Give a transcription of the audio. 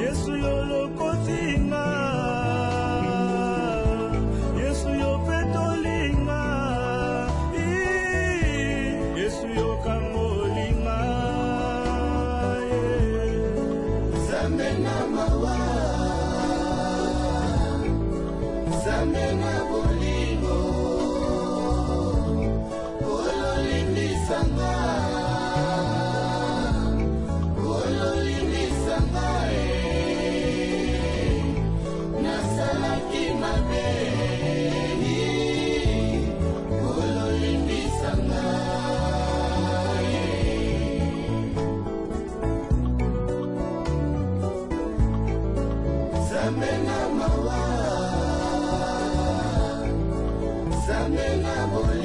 Yesu yo lokotinga, Yesu yo petolinga, Yesu yo kamolinga. Zambe na mawa, zambe na bolingo, kolo lindi sanga, kolo lindi sanga, nasalaki mabe, kolo lindi sanga. Zambe na mawa, zambe na bolingo.